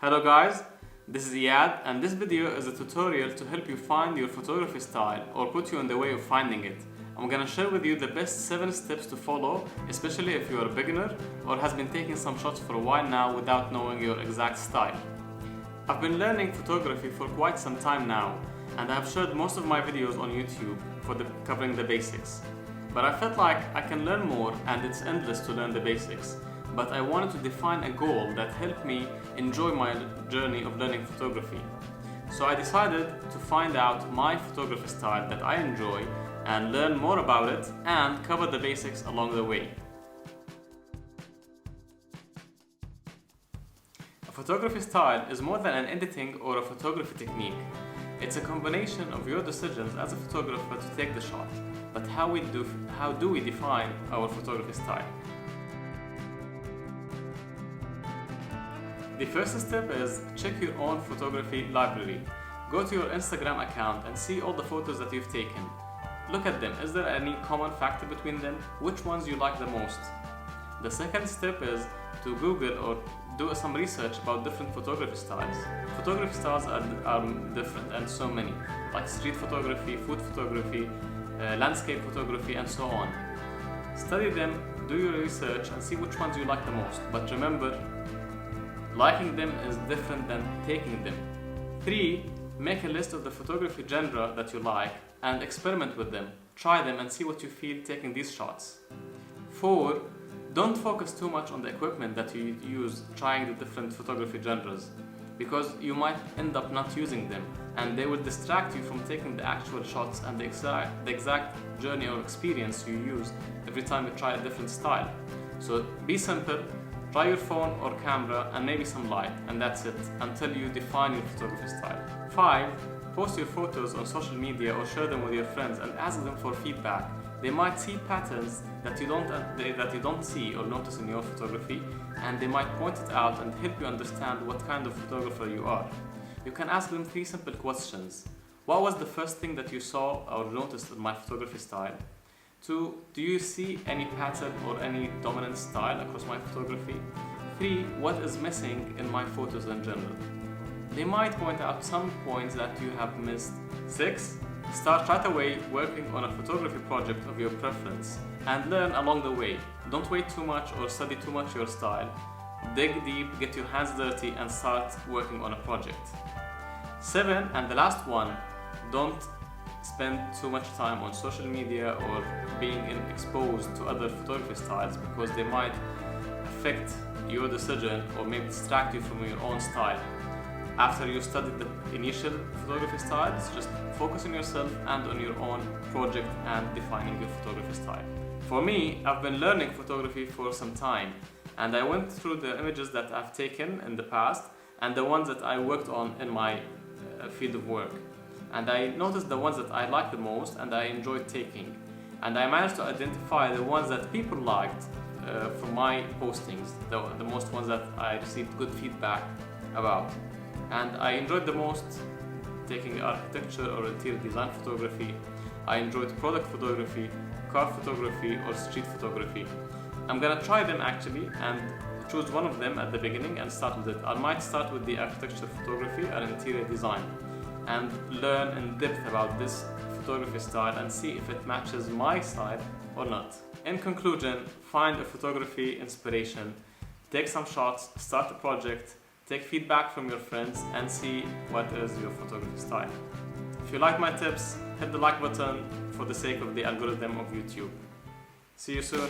Hello guys, this is Iyad and this video is a tutorial to help you find your photography style or put you on the way of finding it. I'm gonna share with you the best 7 steps to follow, especially if you're a beginner or has been taking some shots for a while now without knowing your exact style. I've been learning photography for quite some time now and I have shared most of my videos on YouTube covering the basics. But I felt like I can learn more and it's endless to learn the basics. But I wanted to define a goal that helped me enjoy my journey of learning photography. So I decided to find out my photography style that I enjoy and learn more about it and cover the basics along the way. A photography style is more than an editing or a photography technique. It's a combination of your decisions as a photographer to take the shot. But how do we define our photography style? The first step is check your own photography library. Go to your Instagram account and see all the photos that you've taken. Look at them. Is there any common factor between them? Which ones you like the most? The second step is to Google or do some research about different photography styles. Photography styles are different and so many, like street photography, food photography, landscape photography and so on. Study them, do your research and see which ones you like the most. But remember, liking them is different than taking them. 3. Make a list of the photography genre that you like and experiment with them. Try them and see what you feel taking these shots. 4. Don't focus too much on the equipment that you use trying the different photography genres, because you might end up not using them and they will distract you from taking the actual shots and the exact journey or experience you use every time you try a different style. So be simple. Try your phone or camera and maybe some light, and that's it, until you define your photography style. 5. Post your photos on social media or share them with your friends and ask them for feedback. They might see patterns that you don't see or notice in your photography, and they might point it out and help you understand what kind of photographer you are. You can ask them 3 simple questions. What was the first thing that you saw or noticed in my photography style? 2. Do you see any pattern or any dominant style across my photography? 3. What is missing in my photos in general? They might point out some points that you have missed. 6. Start right away working on a photography project of your preference and learn along the way. Don't wait too much or study too much your style. Dig deep, get your hands dirty and start working on a project. 7. And the last one, don't spend too much time on social media or being exposed to other photography styles, because they might affect your decision or maybe distract you from your own style. After you studied the initial photography styles, just focus on yourself and on your own project and defining your photography style. For me, I've been learning photography for some time and I went through the images that I've taken in the past and the ones that I worked on in my field of work. And I noticed the ones that I liked the most and I enjoyed taking. And I managed to identify the ones that people liked from my postings, the most ones that I received good feedback about. And I enjoyed the most taking architecture or interior design photography. I enjoyed product photography, car photography or street photography. I'm gonna try them actually and choose one of them at the beginning and start with it. I might start with the architecture photography and interior design and learn in depth about this photography style and see if it matches my style or not. In conclusion, find a photography inspiration, take some shots, start a project, take feedback from your friends and see what is your photography style. If you like my tips, hit the like button for the sake of the algorithm of YouTube. See you soon.